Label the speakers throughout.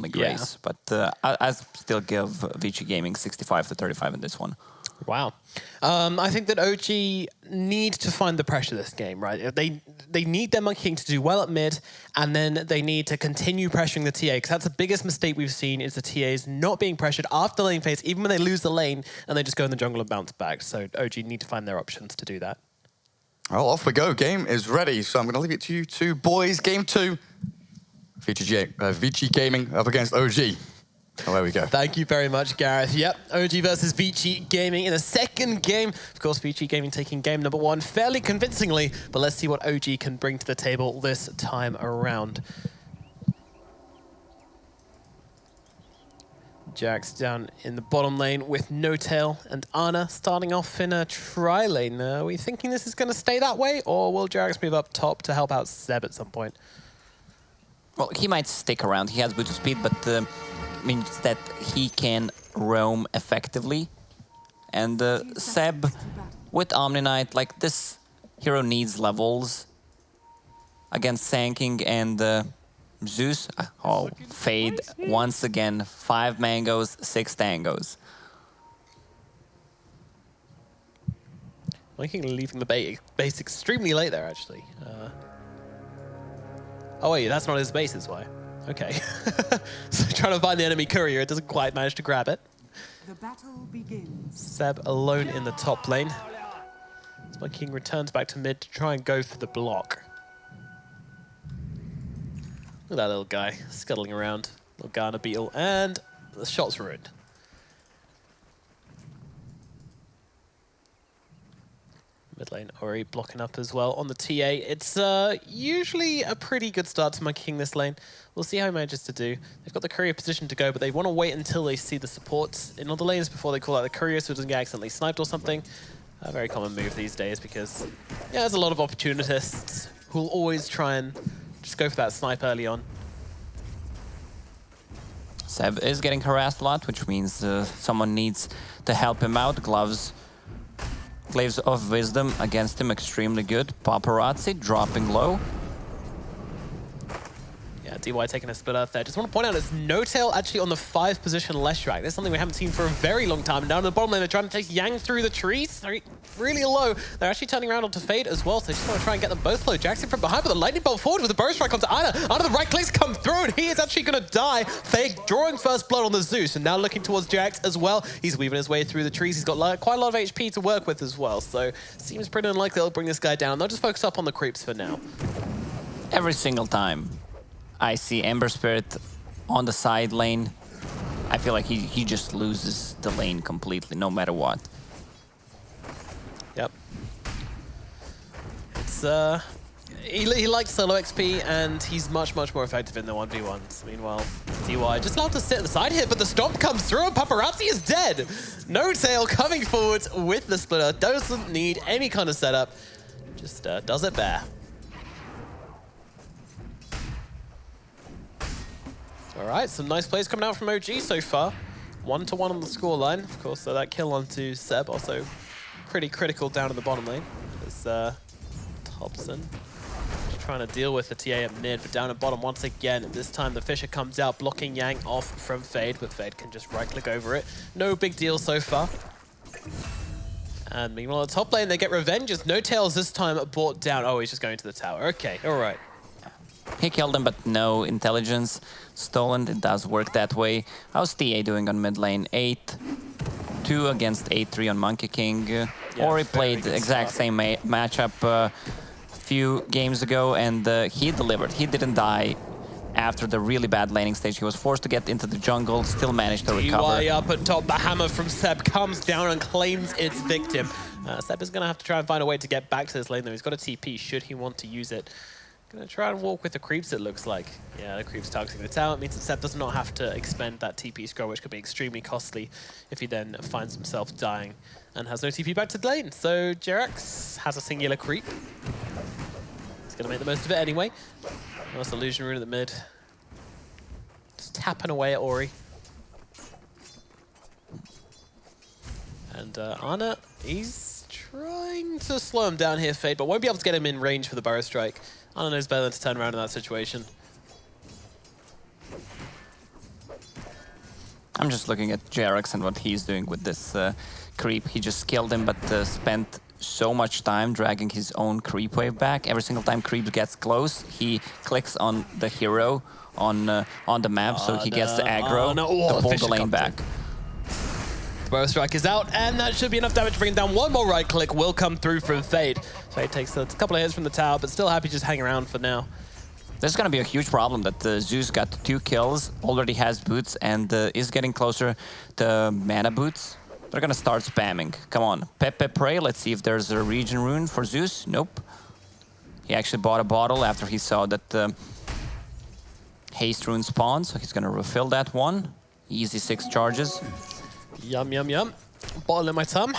Speaker 1: only grace. Yeah. But I still give Vici Gaming 65-35 in this one.
Speaker 2: Wow. I think that OG need to find the pressure this game, right? They need their Monkey King to do well at mid, and then they need to continue pressuring the TA, because that's the biggest mistake we've seen, is the TAs not being pressured after lane phase, even when they lose the lane, and they just go in the jungle and bounce back. So OG need to find their options to do that.
Speaker 3: Well, off we go. Game is ready, so I'm going to leave it to you two boys. Game 2. Vici Gaming up against OG. Oh, there we go.
Speaker 2: Thank you very much, Gareth. Yep, OG versus Vici Gaming in a second game. Of course, Vici Gaming taking game number 1 fairly convincingly, but let's see what OG can bring to the table this time around. Jax down in the bottom lane with No-Tail and Ana starting off in a tri-lane. Are we thinking this is going to stay that way, or will Jax move up top to help out Seb at some point?
Speaker 1: Well, he might stick around. He has boost of speed, but means that he can roam effectively. And Seb with Omni Knight, like, this hero needs levels against Sanking and Zeus. Oh, Fade once again. 5 mangoes, 6 tangos.
Speaker 2: Monkey King leaving the base extremely late there, actually. Oh wait, that's not his base, is why. Okay. So trying to find the enemy courier, it doesn't quite manage to grab it.
Speaker 4: The battle begins.
Speaker 2: Seb alone in the top lane. As Monkey King returns back to mid to try and go for the block. Look at that little guy scuttling around. Little Ghana beetle, and the shot's ruined. Mid lane, Ori blocking up as well on the TA. It's usually a pretty good start to Monkey King this lane. We'll see how he manages to do. They've got the courier position to go, but they want to wait until they see the supports in other lanes before they call out the courier so it doesn't get accidentally sniped or something. A very common move these days because, yeah, there's a lot of opportunists who'll always try and just go for that snipe early on.
Speaker 1: Seb is getting harassed a lot, which means someone needs to help him out. Glaives of Wisdom against him, extremely good. Paparazzi dropping low.
Speaker 2: Yeah, DY taking a split earth there. Just want to point out, it's No-Tail actually on the 5 position left track. This is something we haven't seen for a very long time. Down in the bottom lane, they're trying to take Yang through the trees. They're really low. They're actually turning around onto Fade as well, so they just want to try and get them both low. Jackson from behind, but the lightning bolt forward with the burst strike onto Ana. Ana, the right clicks come through, and he is actually going to die. Fade drawing first blood on the Zeus, and now looking towards Jax as well. He's weaving his way through the trees. He's got quite a lot of HP to work with as well, so seems pretty unlikely they'll bring this guy down. They'll just focus up on the creeps for now.
Speaker 1: Every single time I see Ember Spirit on the side lane, I feel like he just loses the lane completely, no matter what.
Speaker 2: Yep. It's he likes solo XP, and he's much more effective in the 1v1s. Meanwhile, DY just allowed to sit at the side here, but the stomp comes through, and Paparazzi is dead. No-Tail coming forward with the splitter, doesn't need any kind of setup, just does it bare. All right, some nice plays coming out from OG so far. 1-1 on the scoreline. Of course, that kill onto Seb, also pretty critical down in the bottom lane. As Thompson just trying to deal with the TA at mid, but down at bottom once again. This time the Fisher comes out, blocking Yang off from Fade, but Fade can just right-click over it. No big deal so far. And meanwhile, at the top lane, they get revenge as No-Tails this time brought down. Oh, he's just going to the tower. Okay, all right.
Speaker 1: He killed him, but no intelligence stolen. It does work that way. How's TA doing on mid lane? 8-2 against 8-3 on Monkey King.
Speaker 2: Yeah,
Speaker 1: Ori played the exact same matchup a few games ago, and he delivered. He didn't die after the really bad laning stage. He was forced to get into the jungle, still managed to recover.
Speaker 2: DY up at top, the hammer from Seb comes down and claims its victim. Seb is going to have to try and find a way to get back to this lane, though. He's got a TP, should he want to use it. Gonna try and walk with the creeps, it looks like. Yeah, the creeps targeting the tower. It means that Seb does not have to expend that TP scroll, which could be extremely costly if he then finds himself dying and has no TP back to the lane. So Jerax has a singular creep. He's gonna make the most of it anyway. Nice illusion rune at the mid. Just tapping away at Ori. And Ana, he's trying to slow him down here, Fade, but won't be able to get him in range for the Burrow Strike. Ana knows better than to turn around in that situation.
Speaker 1: I'm just looking at Jarex and what he's doing with this creep. He just killed him, but spent so much time dragging his own creep wave back. Every single time creep gets close, he clicks on the hero on the map, so he gets the aggro to pull the lane back.
Speaker 2: Bow Strike is out, and that should be enough damage to bring him down. One more right click will come through from Fade. Fade takes a couple of hits from the tower, but still happy to just hang around for now.
Speaker 1: There's going to be a huge problem that Zeus got 2 kills, already has boots, and is getting closer to mana boots. They're going to start spamming. Come on, Pepe Pray. Let's see if there's a region rune for Zeus. Nope. He actually bought a bottle after he saw that haste rune spawned, so he's going to refill that one. Easy 6 charges.
Speaker 2: Yum, yum, yum. Bottle in my tum.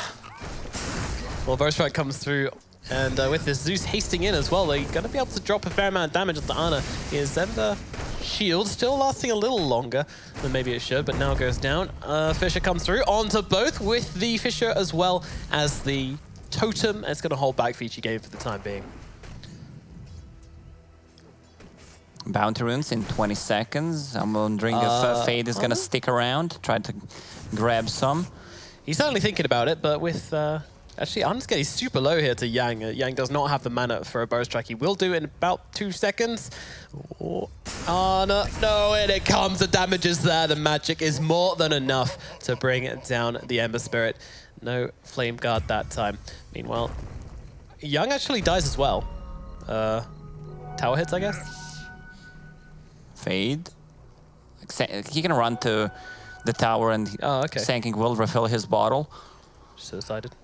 Speaker 2: Well, Bow Strike comes through. And with this Zeus hasting in as well, they're going to be able to drop a fair amount of damage onto Ana. His Ender shield still lasting a little longer than maybe it should, but now goes down. Fissure comes through onto both with the Fissure as well as the Totem. It's going to hold back Vici game for the time being.
Speaker 1: Bounty runes in 20 seconds. I'm wondering if Fade is going to stick around, try to grab some.
Speaker 2: He's certainly thinking about it, but with... Actually, Ana's getting super low here to Yang. Yang does not have the mana for a Bow Strike. He will do it in about 2 seconds. Oh, Ana, no, and it comes. The damage is there. The magic is more than enough to bring down the Ember Spirit. No Flame Guard that time. Meanwhile, Yang actually dies as well. Tower hits, I guess.
Speaker 1: Fade. He can run to the tower and Sanking will refill his bottle.
Speaker 2: Suicided.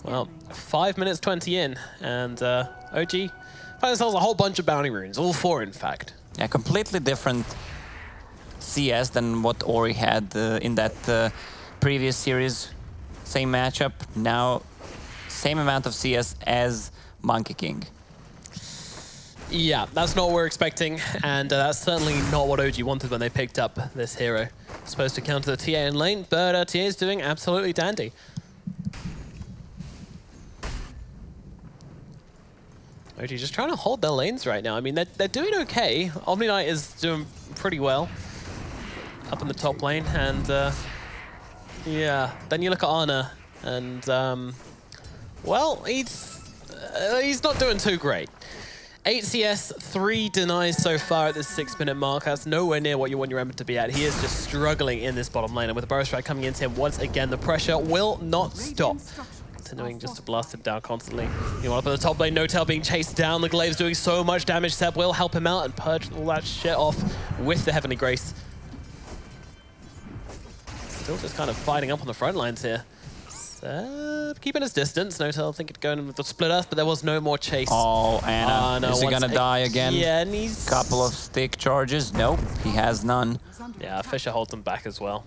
Speaker 2: Well, 5 minutes 20 in, and OG finds themselves a whole bunch of bounty runes, all 4 in fact.
Speaker 1: Yeah, completely different CS than what Ori had in that previous series. Same matchup, now same amount of CS as Monkey King.
Speaker 2: Yeah, that's not what we're expecting, and that's certainly not what OG wanted when they picked up this hero. Supposed to counter the TA in lane, but TA is doing absolutely dandy. OG just trying to hold their lanes right now. I mean, they're doing okay. Omni Knight is doing pretty well up in the top lane, and yeah. Then you look at Ana, and well, he's not doing too great. 8 CS, 3 denies so far at this 6-minute mark. That's nowhere near what you want your Ember to be at. He is just struggling in this bottom lane, and with the Bow Strike coming into him once again, the pressure will not stop. Continuing just to blast him down constantly. You want up at the top lane, No Tail being chased down. The Glaive's doing so much damage. Seb will help him out and purge all that shit off with the Heavenly Grace. Still just kind of fighting up on the front lines here. Seb keeping his distance. No Tail thinking going with the split earth, but there was no more chase.
Speaker 1: Oh, Ana. Is he gonna die again?
Speaker 2: Yeah, and he's...
Speaker 1: Couple of stick charges. Nope, he has none.
Speaker 2: Yeah, Fissure holds him back as well.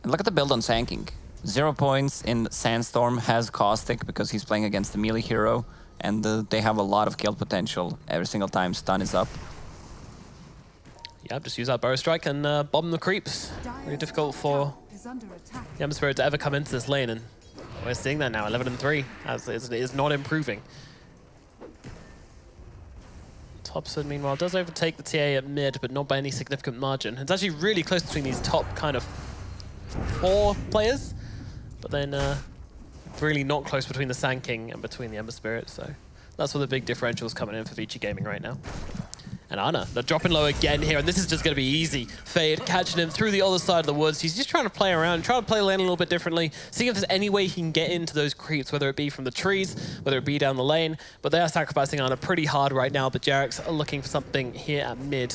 Speaker 1: And look at the build on Sanking. 0 points in Sandstorm, has Caustic because he's playing against the melee hero, and they have a lot of kill potential every single time stun is up.
Speaker 2: Yeah, just use that Bow Strike and bomb the creeps. Really difficult for the Ember Spirit to ever come into this lane, and we're seeing that now, 11-3, as it is not improving. Topson, meanwhile, does overtake the TA at mid, but not by any significant margin. It's actually really close between these top kind of 4 players. But then really not close between the Sand King and between the Ember Spirit, so that's where the big differential's coming in for Vici Gaming right now. And Ana, they're dropping low again here, and this is just going to be easy. Fade catching him through the other side of the woods. He's just trying to play around, trying to play lane a little bit differently, seeing if there's any way he can get into those creeps, whether it be from the trees, whether it be down the lane. But they are sacrificing Ana pretty hard right now, but Jarex are looking for something here at mid.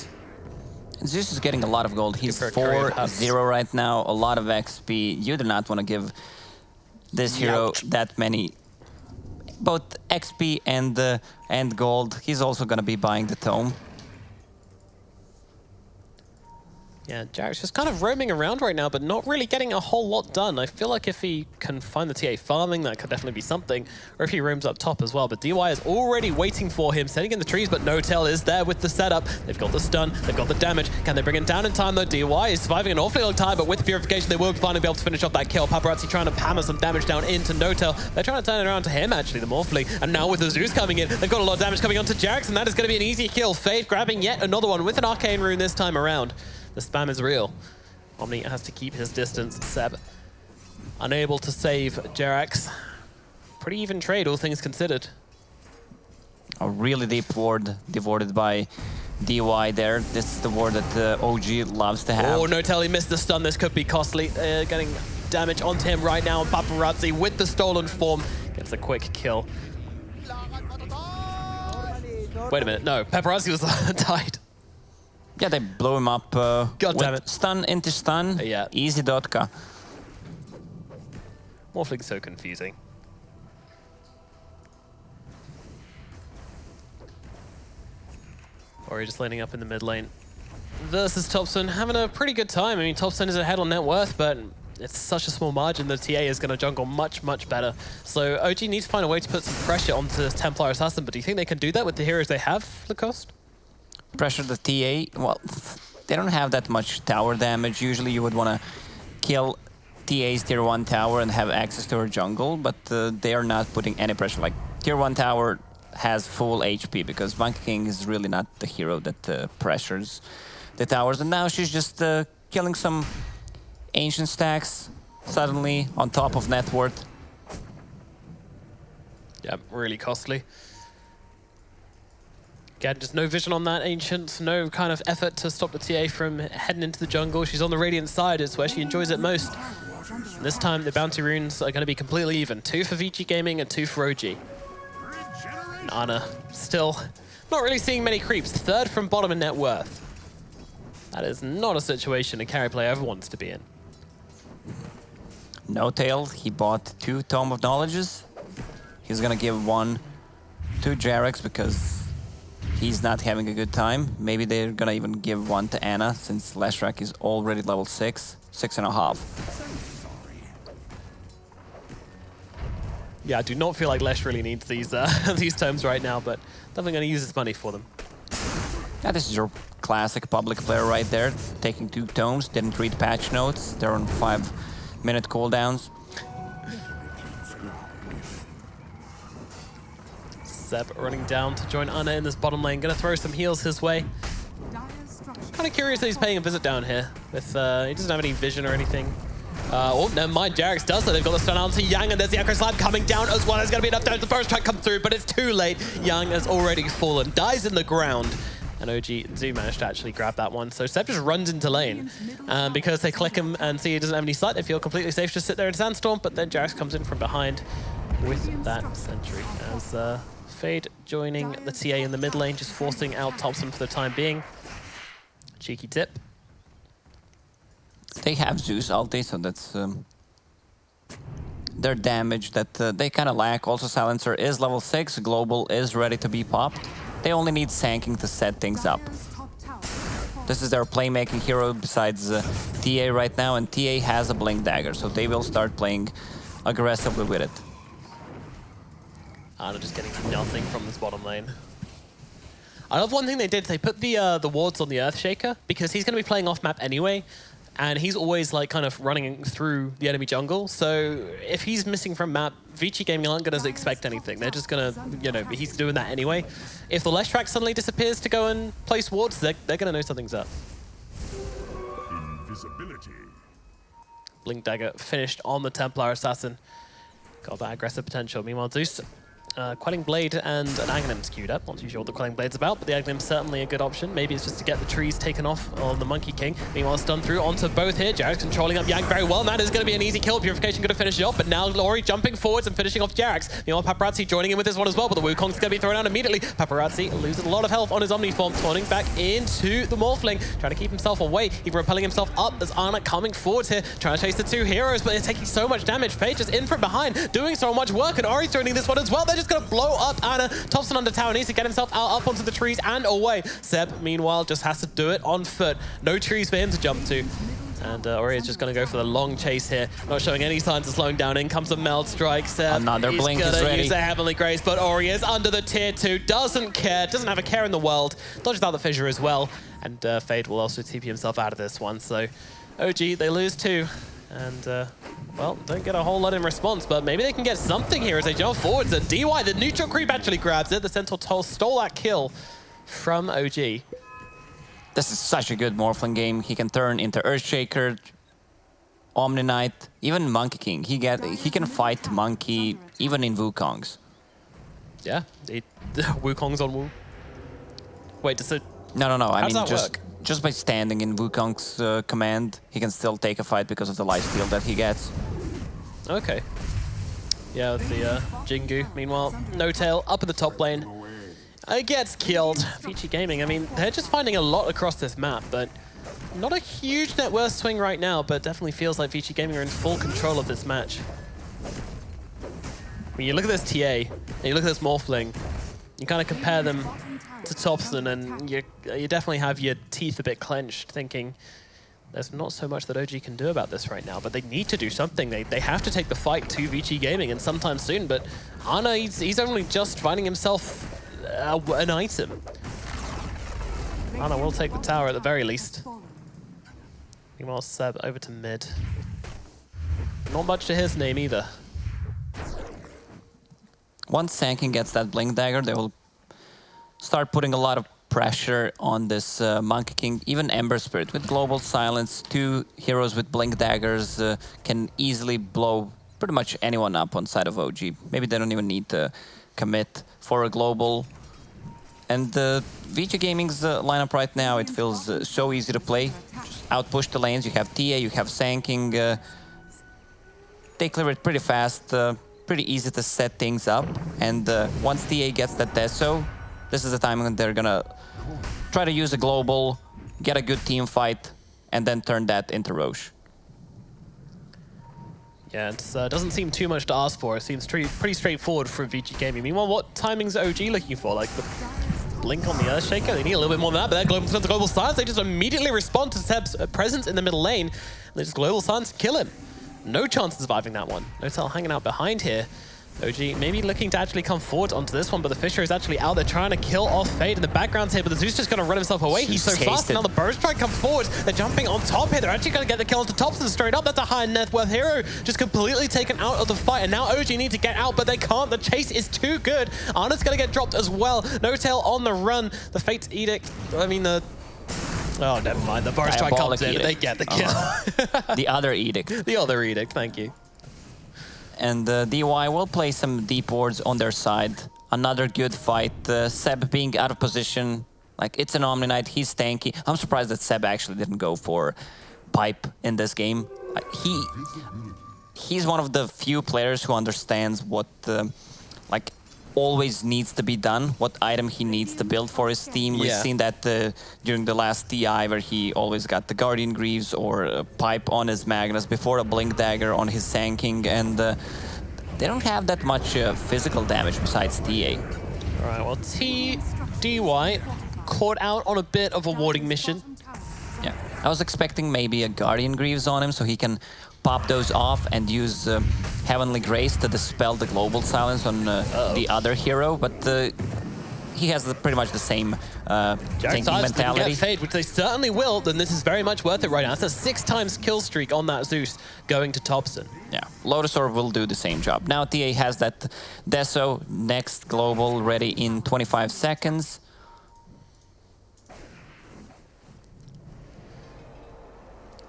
Speaker 1: Zeus is getting a lot of gold. He's 4-0 right now, a lot of XP. You do not want to give this hero that many, both XP and gold. He's also going to be buying the tome.
Speaker 2: Yeah, Jarek's just kind of roaming around right now, but not really getting a whole lot done. I feel like if he can find the TA farming, that could definitely be something, or if he roams up top as well. But DY is already waiting for him, setting in the trees, but No-Tail is there with the setup. They've got the stun, they've got the damage. Can they bring it down in time, though? DY is surviving an awfully long time, but with Purification, they will finally be able to finish off that kill. Paparazzi trying to hammer some damage down into No-Tail. They're trying to turn it around to him, actually, the Morphling. And now with the Zeus coming in, they've got a lot of damage coming onto Jarex, and that is going to be an easy kill. Fade grabbing yet another one with an Arcane Rune this time around. The spam is real. Omni has to keep his distance. Seb unable to save Jerax. Pretty even trade, all things considered.
Speaker 1: A really deep ward devoured by DY there. This is the ward that OG loves to have.
Speaker 2: Oh, No-Tail, he missed the stun. This could be costly. Getting damage onto him right now. And Paparazzi with the stolen form gets a quick kill. Wait a minute. No, Paparazzi was died.
Speaker 1: Yeah, they blow him up
Speaker 2: God damn
Speaker 1: with
Speaker 2: it.
Speaker 1: stun into stun.
Speaker 2: Yeah.
Speaker 1: Easy Dotka.
Speaker 2: Morphling's so confusing. Ori just laning up in the mid lane. Versus Topson, having a pretty good time. I mean, Topson is ahead on net worth, but it's such a small margin. The TA is going to jungle much, much better. So OG needs to find a way to put some pressure onto this Templar Assassin, but do you think they can do that with the heroes they have, Lacoste?
Speaker 1: Pressure the TA. Well, they don't have that much tower damage. Usually you would want to kill TA's tier 1 tower and have access to her jungle, but they are not putting any pressure. Like, tier 1 tower has full HP because Monkey King is really not the hero that pressures the towers. And now she's just killing some ancient stacks suddenly on top of net worth.
Speaker 2: Yeah, really costly. Again, just no vision on that Ancient, no kind of effort to stop the TA from heading into the jungle. She's on the Radiant side, it's where she enjoys it most. And this time, the bounty runes are going to be completely even. 2 for Vici Gaming and 2 for OG. And Ana still not really seeing many creeps. 3rd from bottom in net worth. That is not a situation a carry player ever wants to be in.
Speaker 1: No-Tail, he bought 2 Tome of Knowledges. He's going to give 1 to Jerax because he's not having a good time. Maybe they're gonna even give 1 to Ana since Leshrac is already level 6, 6.5.
Speaker 2: Yeah, I do not feel like Lesh really needs these these terms right now, but definitely gonna use his money for them.
Speaker 1: Yeah, this is your classic public player right there, taking 2 tomes, didn't read patch notes. They're on 5-minute cooldowns.
Speaker 2: Seb running down to join Ana in this bottom lane. Gonna throw some heals his way. Kind of curious that he's paying a visit down here. With he doesn't have any vision or anything. Oh, never mind. Jerax does that. They've got the stun onto Yang, and there's the Echo Slab coming down as well. There's going to be enough damage. The first track comes through, but it's too late. Yang has already fallen, dies in the ground. And OG do manage to actually grab that one. So Seb just runs into lane. Because they click him and see he doesn't have any sight, they feel completely safe to sit there in Sandstorm, but then Jerax comes in from behind with that sentry. As Fade joining the TA in the mid lane, just forcing out Topson for the time being. Cheeky tip.
Speaker 1: They have Zeus ulti, so that's their damage that they kind of lack. Also, Silencer is level 6, Global is ready to be popped. They only need Sanking to set things up. This is their playmaking hero besides TA right now, and TA has a Blink Dagger, so they will start playing aggressively with it.
Speaker 2: Ana just getting nothing from this bottom lane. I love one thing they did. They put the wards on the Earthshaker because he's going to be playing off map anyway, and he's always like kind of running through the enemy jungle. So if he's missing from map, Vici Gaming aren't going to expect anything. They're just going to, you know, he's doing that anyway. If the Leshrac suddenly disappears to go and place wards, they're going to know something's up. Invisibility. Blink Dagger finished on the Templar Assassin. Got that aggressive potential. Meanwhile, Zeus, Quelling Blade and an Aghanim's queued up. Not too sure what the Quelling Blade's about, but the Aghanim's certainly a good option. Maybe it's just to get the trees taken off on the Monkey King. Meanwhile, stun through onto both here. Jerax controlling up Yang very well, and that is going to be an easy kill. Purification going to finish it off, but now Ori jumping forwards and finishing off Jerax. Meanwhile, Paparazzi joining in with this one as well, but the Wukong's going to be thrown out immediately. Paparazzi loses a lot of health on his Omni form, spawning back into the Morphling, trying to keep himself away. He's repelling himself up as Ana coming forwards here, trying to chase the 2 heroes, but they're taking so much damage. Page is in from behind, doing so much work, and Ori's joining this one as well. They're just going to blow up Anna. Thompson under tower needs to get himself out, up onto the trees and away. Seb, meanwhile, just has to do it on foot. No trees for him to jump to. And Ori is just going to go for the long chase here, not showing any signs of slowing down. In comes a meld strike. Seb,
Speaker 1: another blink is ready.
Speaker 2: Use a Heavenly Grace, but Ori is under the tier 2, doesn't care, doesn't have a care in the world. Dodges out the fissure as well, and Fade will also TP himself out of this one. So OG, they lose 2, and well, don't get a whole lot in response, but maybe they can get something here as they jump forwards. And DY, the neutral creep, actually grabs it. The Centaur Toll stole that kill from OG.
Speaker 1: This is such a good Morphling game. He can turn into Earthshaker, Omni Knight, even Monkey King. He can fight Monkey even in Wukongs.
Speaker 2: Yeah, Wukong's on Wu. Wait, does it?
Speaker 1: No. I mean,
Speaker 2: work?
Speaker 1: just by standing in Wukong's command, he can still take a fight because of the lifesteal that he gets.
Speaker 2: Okay. Yeah, with the Jingu. Meanwhile, No Tail up in the top lane. It gets killed. Vici Gaming, I mean, they're just finding a lot across this map, but not a huge net worth swing right now, but definitely feels like Vici Gaming are in full control of this match. When you look at this TA, and you look at this Morphling, you kind of compare them to Thompson, and you definitely have your teeth a bit clenched, thinking there's not so much that OG can do about this right now, but they need to do something. They have to take the fight to Vici Gaming, and sometime soon, but Ana, he's only just finding himself an item. Ana will take the tower at the very least. Meanwhile, Seb over to mid. Not much to his name either.
Speaker 1: Once Sankin gets that Blink Dagger, they will start putting a lot of pressure on this Monkey King. Even Ember Spirit with Global Silence, 2 heroes with Blink Daggers can easily blow pretty much anyone up on side of OG. Maybe they don't even need to commit for a global. And Vici Gaming's lineup right now, it feels so easy to play. Just outpush the lanes, you have TA, you have Sanking. They clear it pretty fast, pretty easy to set things up. And once TA gets that Deso, this is the time when they're gonna try to use a global, get a good team fight, and then turn that into Roche.
Speaker 2: Yeah, it doesn't seem too much to ask for. It seems pretty straightforward for Vici Gaming. Meanwhile, what timing's OG looking for? Like the blink on the Earthshaker? They need a little bit more than that, but that global silence, they just immediately respond to Seb's presence in the middle lane. They just global silence kill him. No chance of surviving that one. No Tell hanging out behind here. OG maybe looking to actually come forward onto this one, but the Fissure is actually out there trying to kill off Fade in the background here, but the Zeus just going to run himself away. He's so fast, and now the Burst Strike comes forward. They're jumping on top here. They're actually going to get the kill onto Thompson straight up. That's a high net worth hero just completely taken out of the fight, and now OG need to get out, but they can't. The chase is too good. Ana's going to get dropped as well. No Tail on the run. The Fate's Edict, I mean the... Oh, never mind. The Burst Strike comes in, and they get the kill.
Speaker 1: The other Edict.
Speaker 2: The other Edict, thank you.
Speaker 1: And DY will play some deep wards on their side. Another good fight. Seb being out of position. Like, it's an Omni Knight, he's tanky. I'm surprised that Seb actually didn't go for Pipe in this game. He's one of the few players who understands what like always needs to be done, what item he needs to build for his team.
Speaker 2: Yeah.
Speaker 1: We've seen that during the last TI, where he always got the Guardian Greaves or a Pipe on his Magnus before a Blink Dagger on his Sanking, and they don't have that much physical damage besides TA.
Speaker 2: All right, well, DY caught out on a bit of a warding mission.
Speaker 1: Yeah, I was expecting maybe a Guardian Greaves on him so he can pop those off and use Heavenly Grace to dispel the global silence on the other hero, but he has pretty much the same tanking mentality.
Speaker 2: Get Fade, which they certainly will, then this is very much worth it right now. It's a 6 times kill streak on that Zeus going to Thompson.
Speaker 1: Yeah, Lotus Orb will do the same job. Now TA has that Deso, next global ready in 25 seconds.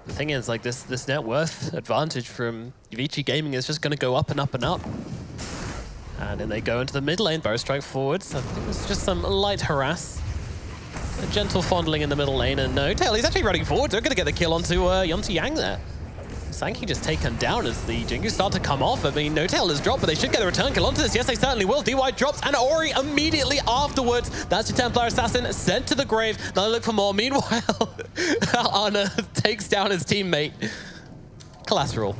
Speaker 2: The thing is, like, this net worth advantage from Vici Gaming is just going to go up and up and up. And then they go into the mid lane, Burst Strike forwards. I think it's just some light harass. A gentle fondling in the middle lane, and No Tail, he's actually running forward. They're going to get the kill onto Yang there. Sanky just taken down as the Jingu start to come off. I mean, No Tail is dropped, but they should get the return kill onto this. Yes, they certainly will. DY drops, and Ori immediately afterwards. That's your Templar Assassin sent to the grave. Now they look for more. Meanwhile, Ana takes down his teammate. Collateral.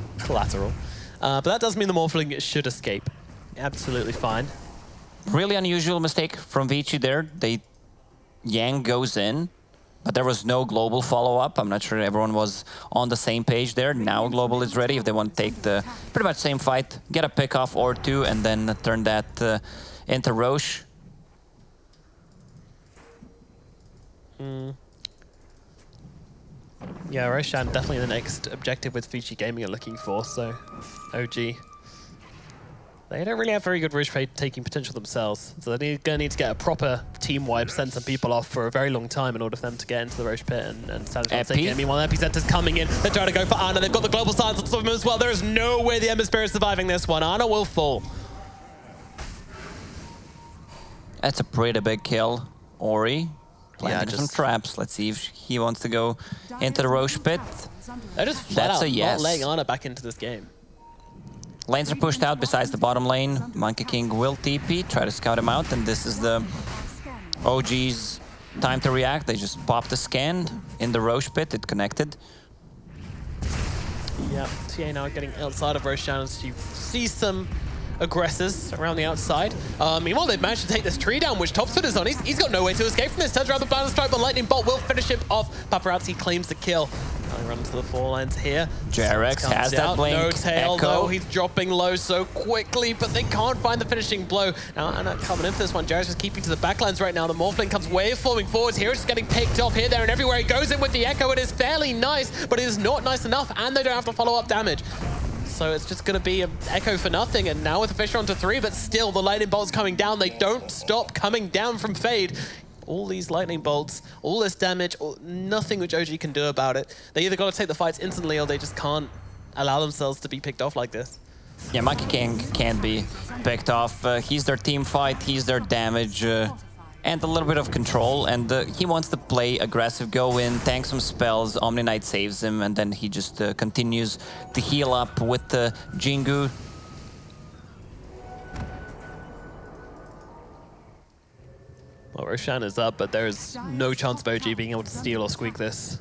Speaker 2: But that does mean the Morphling should escape. Absolutely fine.
Speaker 1: Really unusual mistake from Vici there. Yang goes in, but there was no global follow-up. I'm not sure everyone was on the same page there. Now global is ready if they want to take the pretty much same fight, get a pick-off or two, and then turn that into Roche.
Speaker 2: Yeah, Roshan definitely the next objective with Vici Gaming are looking for, so OG. They don't really have very good Roche taking potential themselves, so they're going to need to get a proper team wipe, send some people off for a very long time in order for them to get into the Roche pit and stand a chance taking it. Meanwhile, Epicenter's coming in. They're trying to go for Ana. They've got the global silence on top of them as well. There is no way the Ember Spirit is surviving this one. Ana will fall.
Speaker 1: That's a pretty big kill. Ori planting some traps. Let's see if he wants to go into the Roche pit.
Speaker 2: They're just flat out not letting Ana back into this game.
Speaker 1: Lanes are pushed out besides the bottom lane. Monkey King will TP, try to scout him out, and this is the OG's time to react. They just popped the scan in the Roche pit, it connected.
Speaker 2: Yeah, TA now getting outside of Roshan as you see some aggressors around the outside. Meanwhile, they've managed to take this tree down, which Topsfoot is on. He's got no way to escape from this. Turns around the balance strike, but Lightning Bolt will finish him off. Paparazzi claims the kill. Now run to the 4 lines here.
Speaker 1: JRX has that blink.
Speaker 2: No tail,
Speaker 1: Echo.
Speaker 2: though. He's dropping low so quickly, but they can't find the finishing blow. Now, Ana coming in for this one. JRX is keeping to the backlines right now. The Morphling comes waveforming forwards here. It's just getting picked off here, there, and everywhere. He goes in with the Echo. It is fairly nice, but it is not nice enough, and they don't have to follow up damage. So it's just going to be an Echo for nothing, and now with the Fisher onto 3, but still the Lightning Bolts coming down. They don't stop coming down from Fade. All these Lightning Bolts, all this damage, nothing which OG can do about it. They either got to take the fights instantly or they just can't allow themselves to be picked off like this.
Speaker 1: Yeah, Monkey King can't be picked off. He's their team fight, he's their damage, and a little bit of control, and he wants to play aggressive, go in, tank some spells, Omni Knight saves him, and then he just continues to heal up with the Jingu.
Speaker 2: Well, Roshan is up, but there is no chance of OG being able to steal or squeak this.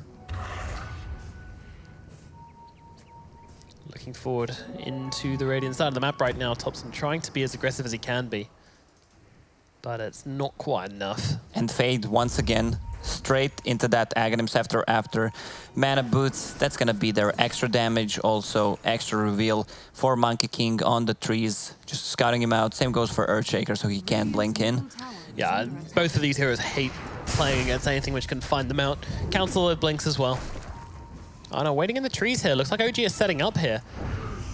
Speaker 2: Looking forward into the Radiant side of the map right now. Topson trying to be as aggressive as he can be, but it's not quite enough.
Speaker 1: And Fade once again straight into that Aghanim Scepter after Mana Boots. That's gonna be their extra damage, also extra reveal for Monkey King on the trees. Just scouting him out. Same goes for Earthshaker, so he can't blink in.
Speaker 2: Yeah, both of these heroes hate playing against anything which can find them out. Council blinks as well. Oh no, waiting in the trees here. Looks like OG is setting up here.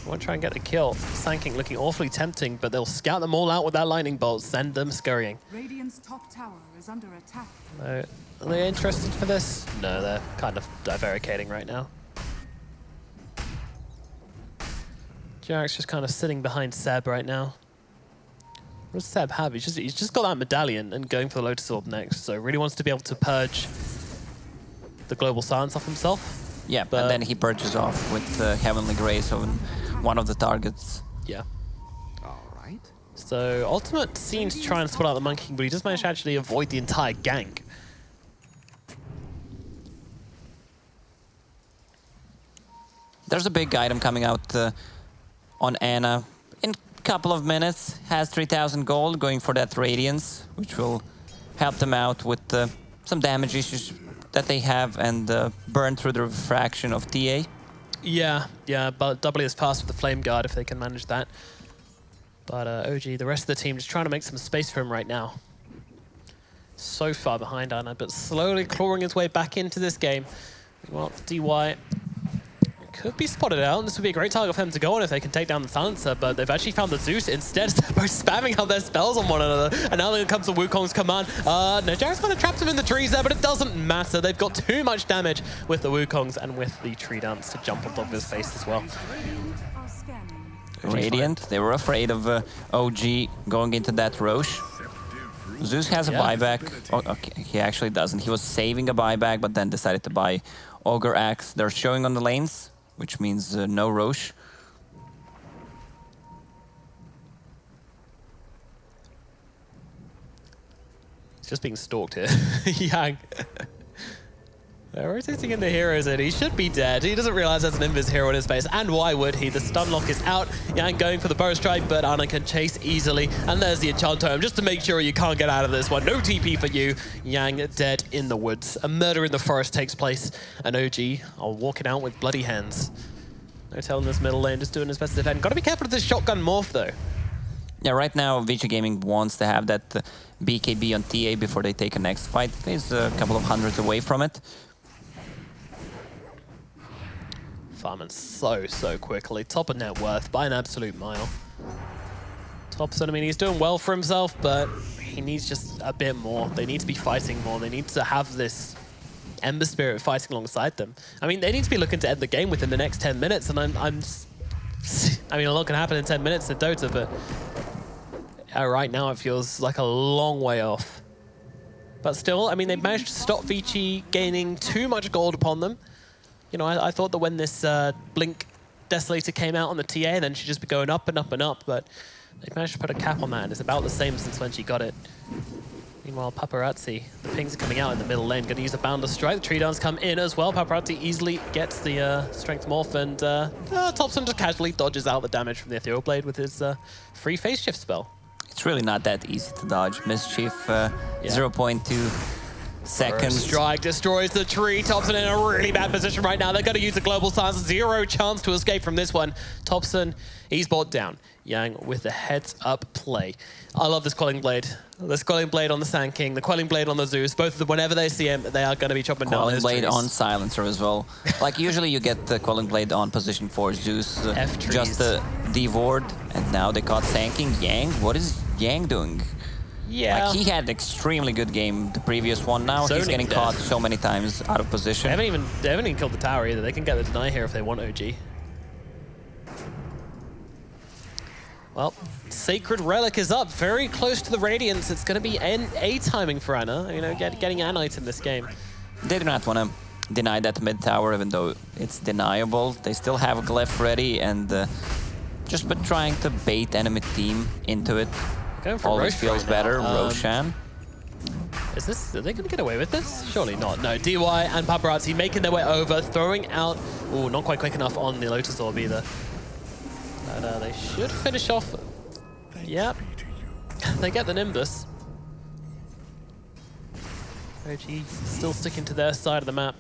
Speaker 2: Want to try and get the kill. Sanking looking awfully tempting, but they'll scout them all out with that lightning bolt, send them scurrying.
Speaker 4: Radiant's top tower is under attack.
Speaker 2: Are they interested for this? No, they're kind of divaricating right now. Jarek's just kind of sitting behind Seb right now. What does Seb have? He's just got that medallion and going for the Lotus Orb next, so really wants to be able to purge the global silence off himself.
Speaker 1: Yeah,
Speaker 2: but
Speaker 1: and then he purges off with Heavenly Grace on one of the targets.
Speaker 2: Yeah.
Speaker 3: All right.
Speaker 2: So Ultimate seems to try and spot out the Monkey King, but he does manage to actually avoid the entire gank.
Speaker 1: There's a big item coming out on Ana in a couple of minutes. Has 3,000 gold, going for that Radiance, which will help them out with some damage issues that they have and burn through the refraction of TA.
Speaker 2: Yeah, but doubly as fast with the Flame Guard if they can manage that. But OG, the rest of the team, just trying to make some space for him right now. So far behind Ana, but slowly clawing his way back into this game. Well, DY could be spotted out, and this would be a great target for them to go on if they can take down the Silencer, but they've actually found the Zeus instead. They're both spamming out their spells on one another, and now there comes the Wukong's command. No, Jarek's kind of trapped him in the trees there, but it doesn't matter. They've got too much damage with the Wukongs and with the Tree Dance to jump on top of his face as well.
Speaker 1: Radiant, they were afraid of OG going into that Roche. Zeus has a buyback. Oh, okay, he actually doesn't. He was saving a buyback, but then decided to buy Ogre Axe. They're showing on the lanes, which means no Roche.
Speaker 2: He's just being stalked here. Yang. They're rotating in the heroes and he should be dead. He doesn't realize there's an invis hero in his face, and why would he? The stun lock is out. Yang going for the bow strike, but Ana can chase easily. And there's the enchant tome just to make sure you can't get out of this one. No TP for you. Yang dead in the woods. A murder in the forest takes place, and OG are walking out with bloody hands. No telling this middle lane, just doing his best to defend. Got to be careful with this shotgun morph though.
Speaker 1: Yeah, right now Vici Gaming wants to have that BKB on TA before they take a next fight. He's a couple of hundreds away from it.
Speaker 2: Farming so quickly. Top of net worth by an absolute mile. Topson, I mean, he's doing well for himself, but he needs just a bit more. They need to be fighting more. They need to have this Ember Spirit fighting alongside them. I mean, they need to be looking to end the game within the next 10 minutes, and I mean, a lot can happen in 10 minutes in Dota, but right now it feels like a long way off. But still, I mean, they've managed to stop Vici gaining too much gold upon them. You know, I thought that when this Blink Desolator came out on the TA, then she'd just be going up and up and up, but they've managed to put a cap on that, and it's about the same since when she got it. Meanwhile, Paparazzi, the pings are coming out in the middle lane, going to use a Boundless Strike. The Tree Dance come in as well. Paparazzi easily gets the Strength Morph, and Topson just casually dodges out the damage from the Ethereal Blade with his free Phase Shift spell.
Speaker 1: It's really not that easy to dodge. Mischief, 0.2 seconds.
Speaker 2: Strike destroys the tree. Topson in a really bad position right now. They're going to use a global silence. Zero chance to escape from this one. Topson, he's brought down. Yang with the heads up play. I love this Quelling Blade. This Quelling Blade on the Sand King, the Quelling Blade on the Zeus. Both of them, whenever they see him, they are going to be chopping down his
Speaker 1: Quelling Blade
Speaker 2: trees.
Speaker 1: on Silencer as well. Like usually you get the Quelling Blade on position for Zeus. Just devoured, and now they caught Sand King. Yang, what is Yang doing?
Speaker 2: Yeah.
Speaker 1: Like, he had an extremely good game, the previous one. Now he's getting caught so many times out of position.
Speaker 2: They haven't even killed the tower either. They can get the deny here if they want OG. Well, Sacred Relic is up, very close to the Radiance. It's going to be A timing for Ana. You know, getting an item in this game.
Speaker 1: They do not want to deny that mid tower, even though it's deniable. They still have a Glyph ready, and just been trying to bait enemy team into it. Always feels better. Roshan.
Speaker 2: Are they going to get away with this? Surely not. No, DY and Paparazzi making their way over, throwing out... Ooh, not quite quick enough on the Lotus Orb either. But they should finish off... Yep. They get the Nimbus. OG still sticking to their side of the map.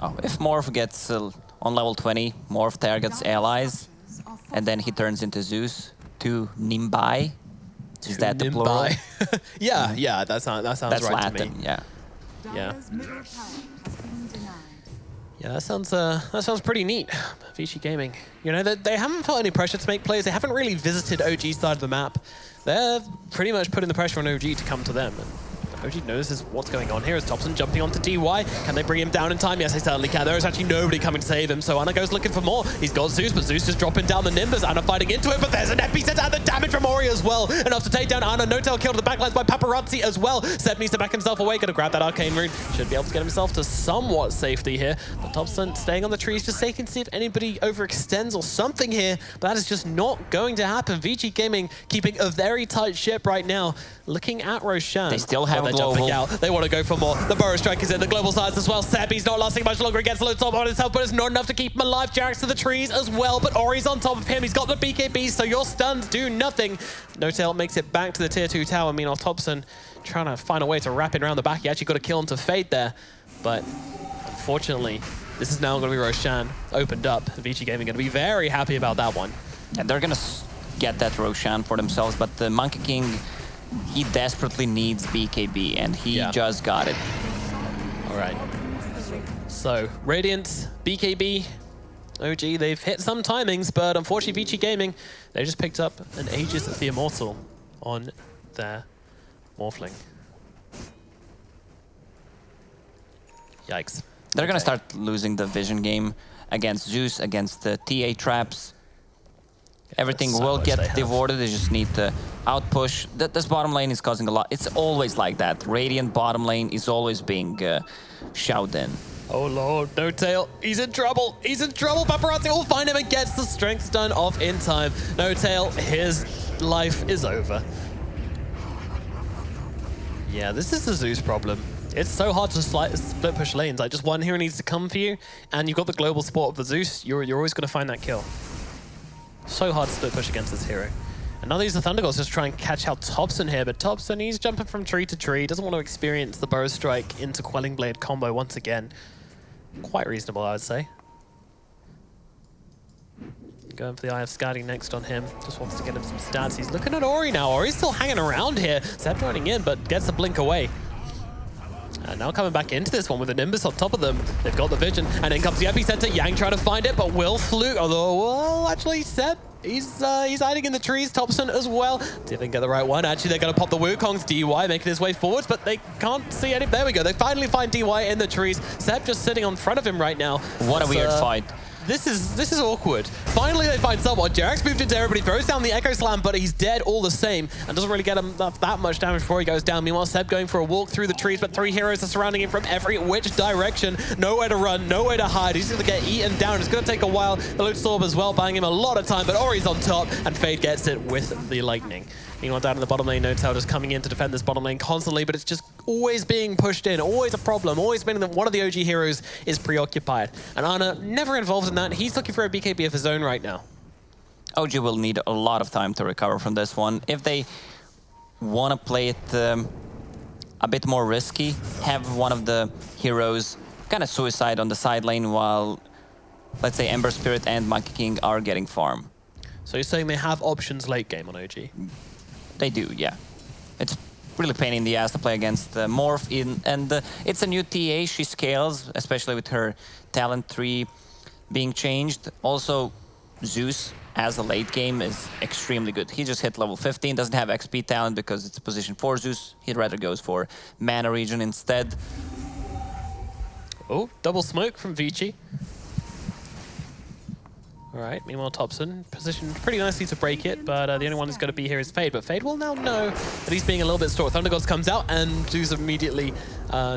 Speaker 1: Oh, if Morph gets on level 20, Morph targets allies, and then he turns into Zeus to Nimbai. Is that the plural?
Speaker 2: yeah, that sounds
Speaker 1: That's
Speaker 2: right
Speaker 1: Latin,
Speaker 2: to me.
Speaker 1: yeah.
Speaker 2: Yeah, that sounds pretty neat. Vici Gaming, you know, they haven't felt any pressure to make plays. They haven't really visited OG's side of the map. They're pretty much putting the pressure on OG to come to them. And OG notices what's going on here as Topson jumping onto DY. Can they bring him down in time? Yes, they certainly can. There is actually nobody coming to save him, so Ana goes looking for more. He's got Zeus, but Zeus is dropping down the Nimbus. Ana fighting into it, but there's an epicenter and the damage from Ori as well. Enough to take down Ana. No-tail killed to the backlines by Paparazzi as well. Seb needs to back himself away. Gonna grab that Arcane Rune. Should be able to get himself to somewhat safety here. But Topson staying on the trees just so he can see if anybody overextends or something here. But that is just not going to happen. Vici Gaming keeping a very tight ship right now. Looking at Roshan.
Speaker 1: They still have a global.
Speaker 2: Out. They want to go for more. The Burrow Strike is in the global sides as well. Seb, he's not lasting much longer. He gets a little top on himself, but it's not enough to keep him alive. Jarek's to the trees as well, but Ori's on top of him. He's got the BKB, so your stuns do nothing. No-tail makes it back to the tier 2 tower. Meanwhile, Topson trying to find a way to wrap it around the back. He actually got a kill onto Fade there, but unfortunately, this is now going to be Roshan opened up. Vici Gaming going to be very happy about that one.
Speaker 1: And they're going to get that Roshan for themselves, but the Monkey King, he desperately needs BKB, and he just got it.
Speaker 2: All right. So, Radiant, BKB, OG, they've hit some timings, but unfortunately, Vici Gaming, they just picked up an Aegis of the Immortal on their Morphling. Yikes.
Speaker 1: They're going to start losing the vision game against Zeus, against the TA traps. Everything will get devoured. They just need to outpush. This bottom lane is causing a lot. It's always like that. Radiant bottom lane is always being shouted in.
Speaker 2: Oh lord, No-tail, he's in trouble. He's in trouble. Paparazzi will find him and gets the strength stun off in time. No-tail, his life is over. Yeah, this is the Zeus problem. It's so hard to split push lanes. Like, just one hero needs to come for you, and you've got the global support of the Zeus, you're always going to find that kill. So hard to split push against this hero. And now they use the Thunder Goals just to try and catch out Thompson here, but Thompson, he's jumping from tree to tree, doesn't want to experience the Burrow Strike into Quelling Blade combo once again. Quite reasonable, I would say. Going for the Eye of Scouting next on him. Just wants to get him some stats. He's looking at Ori now. Ori's still hanging around here. Zeb joining in, but gets the blink away. And now coming back into this one with the Nimbus on top of them. They've got the vision. And in comes the Epicenter. Yang trying to find it, but will fluke. Although, well, actually, Zeb, he's hiding in the trees. Thompson as well. See if they can get the right one. Actually, they're going to pop the Wukong's DY, making his way forwards, but they can't see any. There we go. They finally find DY in the trees. Zeb just sitting on front of him right now.
Speaker 1: What a weird fight.
Speaker 2: This is awkward. Finally, they find someone. Jarek's moved into everybody, throws down the Echo Slam, but he's dead all the same and doesn't really get him that much damage before he goes down. Meanwhile, Seb going for a walk through the trees, but 3 heroes are surrounding him from every which direction. Nowhere to run, nowhere to hide. He's going to get eaten down. It's going to take a while. The Loot Storm as well, buying him a lot of time, but Ori's on top, and Fade gets it with the Lightning. Meanwhile, down in the bottom lane, N0tail just coming in to defend this bottom lane constantly, but it's just always being pushed in, always a problem, always been that one of the OG heroes is preoccupied. And Ana never involved in that. He's looking for a BKB of his own right now.
Speaker 1: OG will need a lot of time to recover from this one. If they want to play it a bit more risky, have one of the heroes kind of suicide on the side lane while, let's say, Ember Spirit and Monkey King are getting farm.
Speaker 2: So you're saying they have options late game on OG?
Speaker 1: They do, yeah. It's really pain in the ass to play against Morph and it's a new TA. She scales, especially with her talent tree being changed. Also, Zeus as a late game is extremely good. He just hit level 15, doesn't have XP talent because it's a position 4 Zeus. He'd rather goes for mana region instead.
Speaker 2: Oh, double smoke from Vici. All right, meanwhile, Thompson positioned pretty nicely to break it, but the only one who's going to be here is Fade. But Fade will now know that he's being a little bit sore. Thunder Gods comes out, and Zeus immediately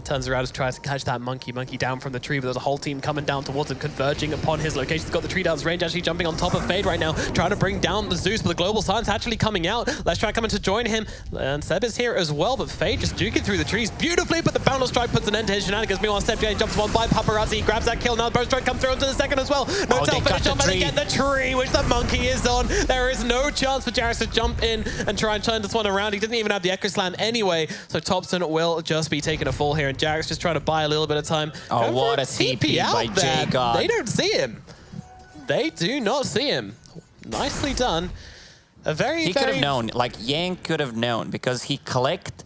Speaker 2: turns around and tries to catch that monkey down from the tree, but there's a whole team coming down towards him, converging upon his location. He's got the tree down's range, actually jumping on top of Fade right now, trying to bring down the Zeus, but the Global Silence actually coming out. Let's try coming to join him, and Seb is here as well, but Fade just juking through the trees beautifully, but the Boundless Strike puts an end to his shenanigans. Meanwhile, Seb jumps one by Paparazzi, he grabs that kill, now the Burst Strike comes through into the second as well. N0tail finish off, and they get the tree, which the monkey is on. There is no chance for Jarek's to jump in and try and turn this one around. He didn't even have the Echo Slam anyway, so Thompson will just be taking a fall here, and Jarek's just trying to buy a little bit of time.
Speaker 1: Oh, what a TP by J-God.
Speaker 2: They don't see him. They do not see him. Nicely done. He
Speaker 1: could have known, like Yang could have known, because he clicked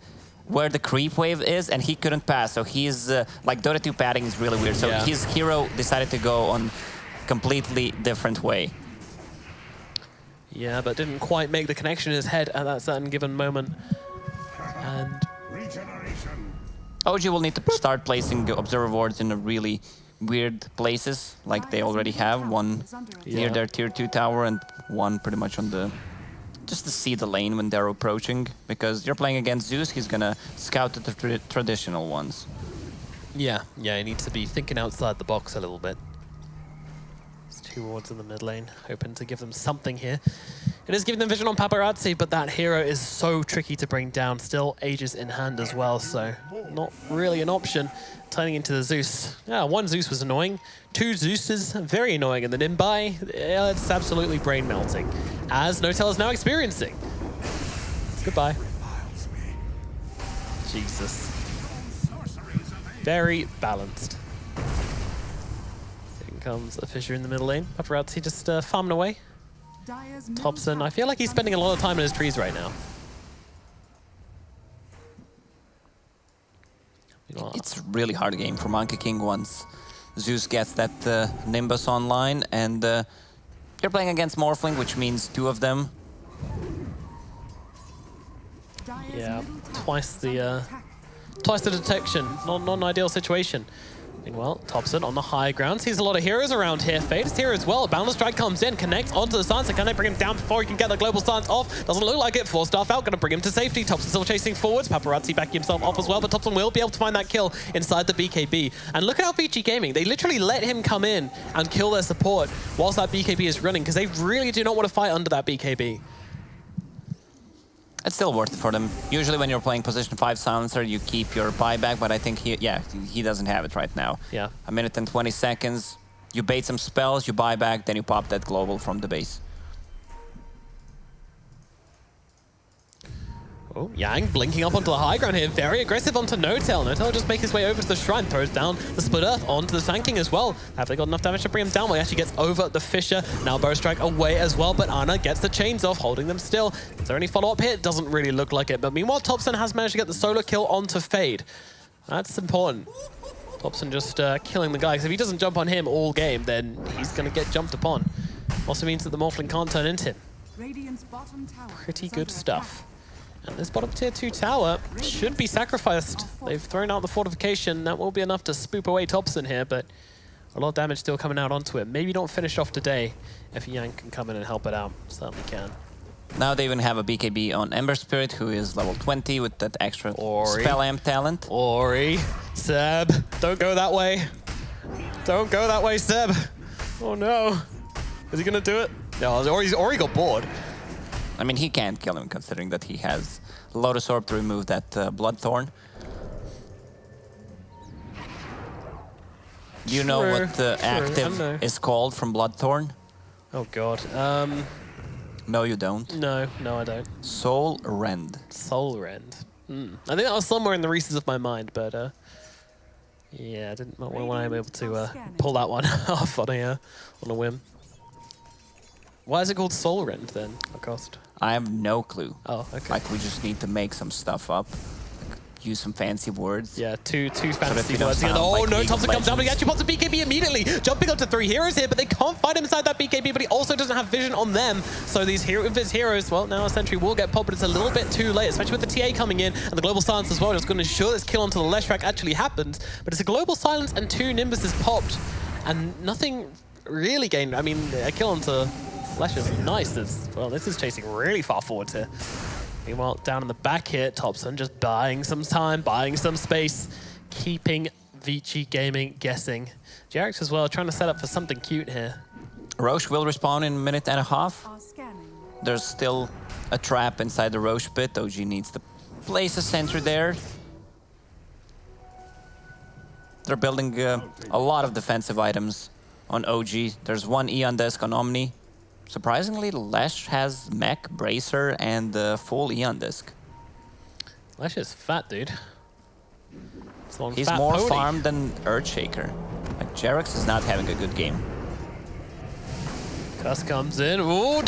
Speaker 1: where the creep wave is and he couldn't pass. So he's, like Dota2 padding is really weird. So
Speaker 2: yeah.
Speaker 1: His hero decided to go on completely different way.
Speaker 2: Yeah, but didn't quite make the connection in his head at that certain given moment. And
Speaker 1: OG will need to start placing observer wards in a really weird places, like they already have. One near their tier 2 tower and one pretty much on the... just to see the lane when they're approaching. Because you're playing against Zeus, he's gonna scout the traditional ones.
Speaker 2: yeah, he needs to be thinking outside the box a little bit. 2 wards in the mid lane, hoping to give them something here. It is giving them vision on Paparazzi, but that hero is so tricky to bring down. Still Aegis in hand as well, so not really an option. Turning into the Zeus. Yeah, 1 Zeus was annoying. 2 Zeuses, very annoying. And the Nimbai, yeah, it's absolutely brain melting. As N0tail is now experiencing. Goodbye. Jesus. Very balanced. Comes a Fissure in the middle lane. Paparazzi just farming away. Thompson, I feel like he's spending a lot of time in his trees right now.
Speaker 1: It's a really hard game for Monkey King once Zeus gets that Nimbus online, and you're playing against Morphling, which means 2 of them.
Speaker 2: Yeah, twice the detection. Not an ideal situation. Meanwhile, Thompson on the high ground sees a lot of heroes around here. Fade is here as well. Boundless Strike comes in, connects onto the Silence, and can they bring him down before he can get the Global Silence off? Doesn't look like it. 4-star Falcon gonna bring him to safety. Thompson still chasing forwards. Paparazzi backing himself off as well, but Thompson will be able to find that kill inside the BKB. And look at how Vici Gaming, they literally let him come in and kill their support whilst that BKB is running, because they really do not want to fight under that BKB.
Speaker 1: It's still worth it for them. Usually when you're playing position 5 silencer, you keep your buyback, but I think he doesn't have it right now.
Speaker 2: Yeah.
Speaker 1: A minute and 20 seconds. You bait some spells, you buy back, then you pop that global from the base.
Speaker 2: Oh, Yang blinking up onto the high ground here. Very aggressive onto Notel. Notel just make his way over to the shrine. Throws down the split earth onto the tanking as well. Have they got enough damage to bring him down? Well, he actually gets over the Fissure. Now Bow Strike away as well, but Ana gets the chains off, holding them still. Is there any follow-up here? It doesn't really look like it. But meanwhile, Thompson has managed to get the solo kill onto Fade. That's important. Thompson just killing the guy, because if he doesn't jump on him all game, then he's going to get jumped upon. Also means that the Morphling can't turn into him.
Speaker 4: Radiant's bottom tower
Speaker 2: Pretty
Speaker 4: is
Speaker 2: good
Speaker 4: under
Speaker 2: stuff. And this bottom tier 2 tower should be sacrificed. They've thrown out the fortification. That will be enough to spoop away Thompson here, but a lot of damage still coming out onto it. Maybe not finish off today. If Yang can come in and help it out, certainly can.
Speaker 1: Now they even have a BKB on Ember Spirit, who is level 20 with that extra
Speaker 2: Ori.
Speaker 1: spell amp talent.
Speaker 2: Ori, Seb, don't go that way. Don't go that way, Seb. Oh no. Is he gonna do it? No, Ori got bored.
Speaker 1: I mean, he can't kill him considering that he has Lotus Orb to remove that Bloodthorn. Do you know what the active is called from Bloodthorn?
Speaker 2: Oh god.
Speaker 1: No, you don't.
Speaker 2: No, I don't.
Speaker 1: Soul Rend.
Speaker 2: Soul Rend. I think that was somewhere in the recesses of my mind, but yeah, I didn't when I'm able to pull that one off on a whim. Why is it called Soul Rend then? What cost?
Speaker 1: I have no clue.
Speaker 2: Oh, okay.
Speaker 1: Like, we just need to make some stuff up. Like, use some fancy words.
Speaker 2: Yeah, two fantasy
Speaker 1: we don't
Speaker 2: words.
Speaker 1: sound
Speaker 2: Oh
Speaker 1: like
Speaker 2: no,
Speaker 1: League of
Speaker 2: Thompson comes down, but he
Speaker 1: Legends.
Speaker 2: actually pops a BKB immediately. Jumping onto 3 heroes here, but they can't fight him inside that BKB, but he also doesn't have vision on them. So these heroes, well, now a sentry will get popped, but it's a little bit too late, especially with the TA coming in and the global silence as well. Just going to ensure this kill onto the Leshrac actually happens, but it's a global silence and 2 Nimbuses popped, and nothing really gained. I mean, a kill onto Flash is nice. This is chasing really far forward here. Meanwhile, down in the back here, Thompson just buying some time, buying some space, keeping Vici Gaming guessing. Jarex as well, trying to set up for something cute here.
Speaker 1: Roche will respawn in a minute and a half.
Speaker 4: are scanning.
Speaker 1: There's still a trap inside the Roche pit. OG needs to place a sentry there. They're building a lot of defensive items on OG. There's 1 Eon Disc on Omni. Surprisingly, Lesh has Mech, Bracer, and full Eon Disc.
Speaker 2: Lesh is fat, dude. It's one
Speaker 1: He's
Speaker 2: fat
Speaker 1: more
Speaker 2: pony.
Speaker 1: farmed than Earthshaker. Like, Jarex is not having a good game.
Speaker 2: Cuss comes in. Ooh,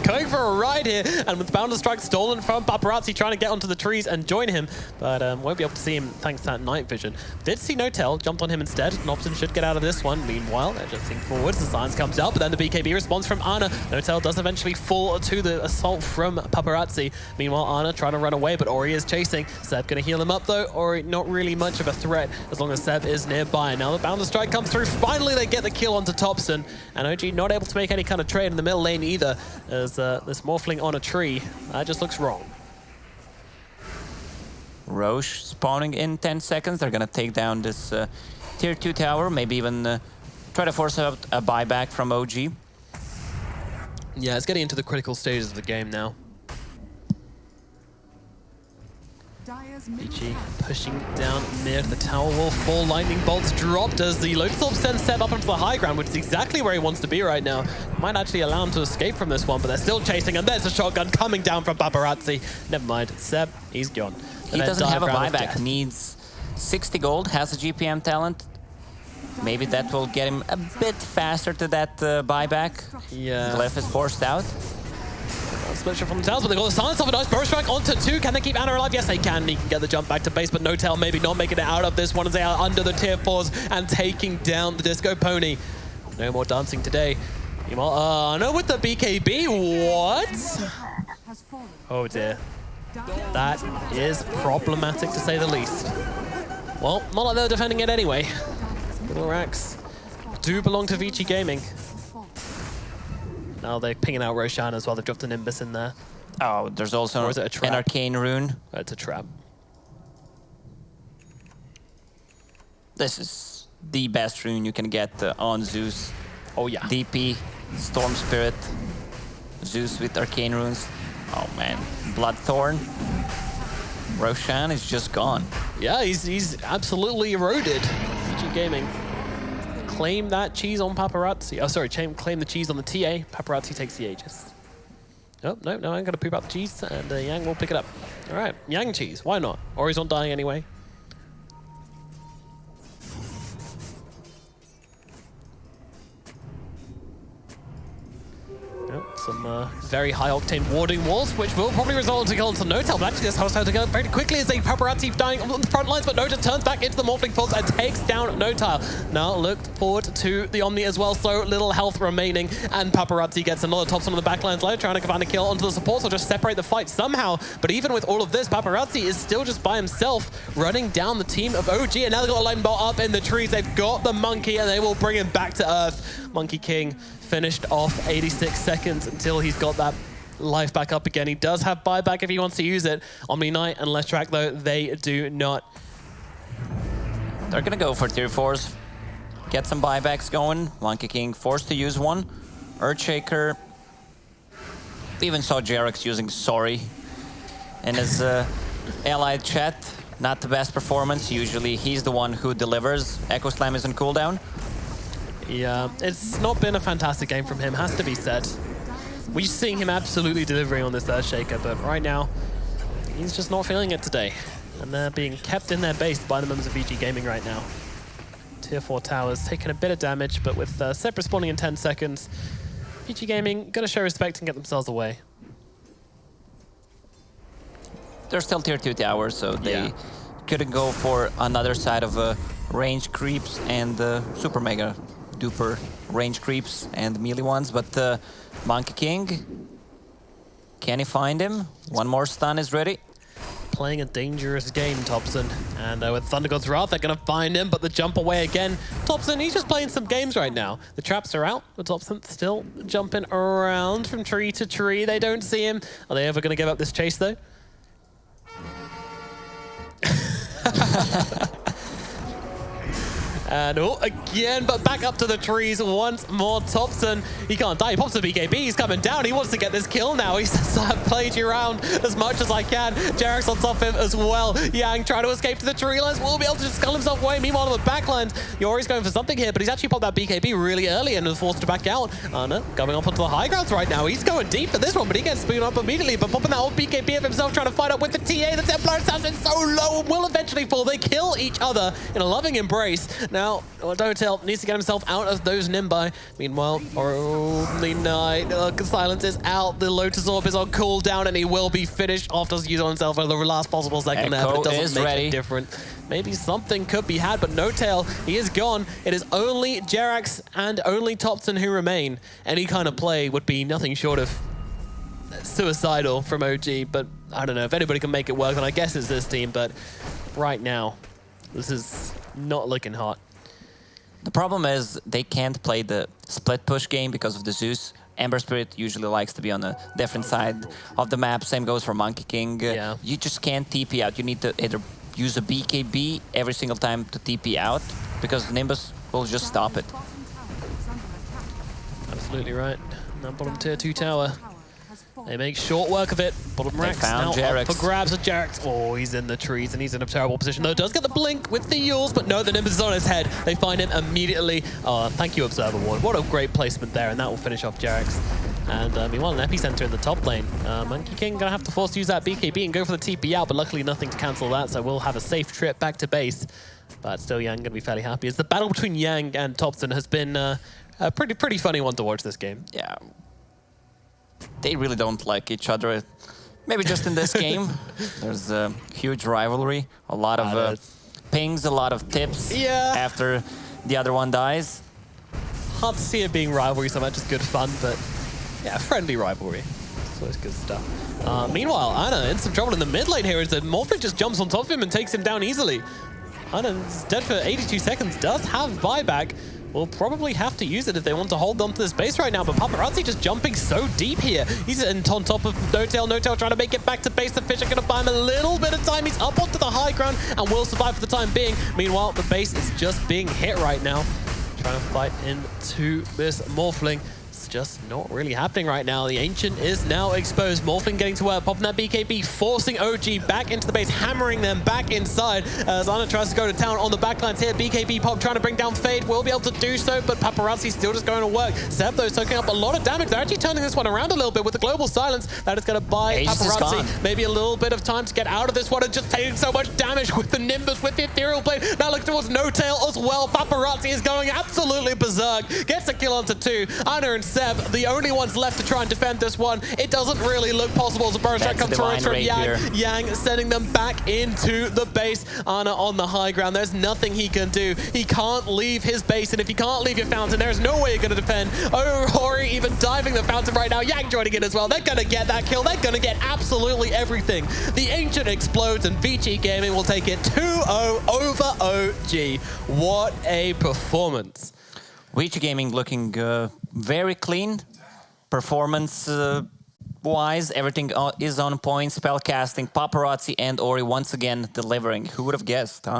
Speaker 2: going for a ride here. And with Boundless Strike stolen from Paparazzi, trying to get onto the trees and join him. But won't be able to see him thanks to that night vision. Did see Notel, jumped on him instead. Nobson should get out of this one. Meanwhile, they're adjusting forwards. The silence comes out, but then the BKB response from Ana. Notel does eventually fall to the assault from Paparazzi. Meanwhile, Ana trying to run away, but Ori is chasing. Seb going to heal him up though. Ori not really much of a threat as long as Seb is nearby. Now the Boundless Strike comes through. Finally, they get the kill onto Thompson. And OG not able to make any kind of trade in the middle lane either, as this Morphling on a tree. That just looks wrong.
Speaker 1: Roche spawning in 10 seconds. They're gonna take down this tier 2 tower, maybe even try to force out a buyback from OG.
Speaker 2: Yeah, it's getting into the critical stages of the game now.
Speaker 4: Dire's middle
Speaker 2: Vici
Speaker 4: tower
Speaker 2: pushing down mid. The tower wall, 4 lightning bolts dropped as the Lotus Orb sends Seb up onto the high ground, which is exactly where he wants to be right now. Might actually allow him to escape from this one, but they're still chasing, and there's a shotgun coming down from Paparazzi. Never mind, Seb, he's gone.
Speaker 1: He doesn't have a buyback, needs 60 gold, has a GPM talent. Maybe that will get him a bit faster to that buyback.
Speaker 2: Yeah.
Speaker 1: Glyph is forced out.
Speaker 2: Split shot from the towers, but they got the silence of a nice burst strike onto 2. Can they keep Ana alive? Yes, they can. He can get the jump back to base, but Notel maybe not making it out of this one as they are under the tier 4s and taking down the Disco Pony. No more dancing today. Meanwhile, no, with the BKB. What?
Speaker 4: has fallen.
Speaker 2: Oh dear.
Speaker 4: Dire
Speaker 2: That is problematic to say the least. Well, not like they're defending it anyway. Little racks do belong to Vici Gaming. Now they're pinging out Roshan as well. They've dropped a Nimbus in there.
Speaker 1: Oh, there's also
Speaker 2: Or is it a trap?
Speaker 1: an arcane rune.
Speaker 2: Oh, it's a trap.
Speaker 1: This is the best rune you can get on Zeus.
Speaker 2: Oh yeah.
Speaker 1: DP, Storm Spirit, Zeus with arcane runes. Oh man, Bloodthorn. Roshan is just gone.
Speaker 2: Yeah, he's absolutely eroded. Vici Gaming. Claim that cheese on Paparazzi. Oh, sorry, claim the cheese on the TA. Paparazzi takes the Aegis. Oh, no, I'm going to poop out the cheese, and Yang will pick it up. All right, Yang cheese, why not? Or he's not dying anyway. Some very high-octane warding walls, which will probably result in a kill onto Notel, but actually this house has to go very quickly as a Paparazzi dying on the front lines, but Nota turns back into the Morphling Pulse and takes down Notel. Now look forward to the Omni as well, so little health remaining, and Paparazzi gets another Thompson on the backlines later, trying to find a kill onto the supports or just separate the fight somehow. But even with all of this, Paparazzi is still just by himself, running down the team of OG, and now they've got a lightning bolt up in the trees. They've got the Monkey, and they will bring him back to Earth. Monkey King finished off 86 seconds until he's got that life back up again. He does have buyback if he wants to use it. Omni Knight and Leshrac, though, they do not.
Speaker 1: They're gonna go for tier 4s. Get some buybacks going. Monkey King forced to use one. Earthshaker. We even saw Jarex using sorry in his allied chat. Not the best performance. Usually he's the one who delivers. Echo Slam is on cooldown.
Speaker 2: Yeah, it's not been a fantastic game from him, has to be said. We're seeing him absolutely delivering on this Earthshaker, but right now, he's just not feeling it today. And they're being kept in their base by the members of Vici Gaming right now. Tier 4 towers taking a bit of damage, but with Seb respawning in 10 seconds, Vici Gaming gonna show respect and get themselves away.
Speaker 1: They're still tier 2 towers, so they couldn't go for another side of range creeps and super mega duper range creeps and melee ones, but Monkey King, can he find him? One more stun is ready.
Speaker 2: Playing a dangerous game, Thompson. And with Thunder God's Wrath, they're going to find him, but the jump away again. Thompson, he's just playing some games right now. The traps are out, but Thompson still jumping around from tree to tree. They don't see him. Are they ever going to give up this chase, though? And oh, again, but back up to the trees once more. Thompson, he can't die. He pops the BKB. He's coming down. He wants to get this kill now. He says, I've played you around as much as I can. Jarex on top of him as well. Yang trying to escape to the tree lines. Will be able to just scull himself away. Meanwhile, on the backlines, Yori's going for something here, but he's actually popped that BKB really early and was forced to back out. Anna coming up onto the high grounds right now. He's going deep for this one, but he gets spooned up immediately. But popping that old BKB of himself, trying to fight up with the TA. The Templar Assassin so low and will eventually fall. They kill each other in a loving embrace. Now, Dotail needs to get himself out of those Nimbi. Meanwhile, Omni Knight, Silence is out. The Lotus Orb is on cooldown, and he will be finished after using on himself for the last possible second there, but it doesn't make a difference. Maybe something could be had, but Notail, he is gone. It is only Jerax and only Thompson who remain. Any kind of play would be nothing short of suicidal from OG, but I don't know. If anybody can make it work, then I guess it's this team, but right now, this is not looking hot.
Speaker 1: The problem is they can't play the split push game because of the Zeus. Ember Spirit usually likes to be on a different side of the map. Same goes for Monkey King. You just can't TP out. You need to either use a BKB every single time to TP out because Nimbus will just stop it.
Speaker 2: Absolutely right. Now bottom tier 2 tower. They make short work of it. Bottom racks now up for grabs of Jarex. Oh, he's in the trees and he's in a terrible position. Though does get the blink with the Yules, but no, the Nimbus is on his head. They find him immediately. Oh, thank you, Observer Ward. What a great placement there, and that will finish off Jarex. And meanwhile, an epicenter in the top lane. Monkey King gonna have to force to use that BKB and go for the TP out, but luckily nothing to cancel that, so we'll have a safe trip back to base. But still, Yang gonna be fairly happy, as the battle between Yang and Thompson has been a pretty funny one to watch this game.
Speaker 1: Yeah. They really don't like each other. Maybe just in this game. There's a huge rivalry, a lot of pings, a lot of tips after the other one dies.
Speaker 2: Hard to see it being rivalry so much as good fun, but yeah, friendly rivalry. It's always good stuff. Meanwhile, Anna in some trouble in the mid lane here as the Morphling just jumps on top of him and takes him down easily. Anna's dead for 82 seconds, does have buyback. Will probably have to use it if they want to hold on to this base right now, but Paparazzi just jumping so deep here. He's on top of Notail. Notail trying to make it back to base. The fish are going to buy him a little bit of time. He's up onto the high ground and will survive for the time being. Meanwhile, the base is just being hit right now. Trying to fight into this Morphling. it's just not really happening right now. The Ancient is now exposed. Morphin getting to work, popping that BKB, forcing OG back into the base, hammering them back inside. As Anna tries to go to town on the backlines here. BKB pop trying to bring down Fade, will be able to do so, but Paparazzi still just going to work. Seb, though, soaking up a lot of damage. They're actually turning this one around a little bit with the global silence. That is going to buy
Speaker 1: Aegis is gone.
Speaker 2: Paparazzi maybe a little bit of time to get out of this one, and just taking so much damage with the Nimbus, with the Ethereal Blade. Now look towards No Tail as well. Paparazzi is going absolutely berserk. Gets a kill onto 2. Anna and Seb, the only ones left to try and defend this one. It doesn't really look possible as a burst strike comes forward from Yang. Yang sending them back into the base. Anna on the high ground. There's nothing he can do. He can't leave his base, and if you can't leave your fountain, there's no way you're going to defend. Oh, Hori even diving the fountain right now. Yang joining in as well. They're going to get that kill. They're going to get absolutely everything. The Ancient explodes, and Vici Gaming will take it 2-0 over OG. What a performance.
Speaker 1: Vici Gaming looking very clean. Performance-wise, everything is on point. Spellcasting, Paparazzi and Ori once again delivering. Who would have guessed, huh?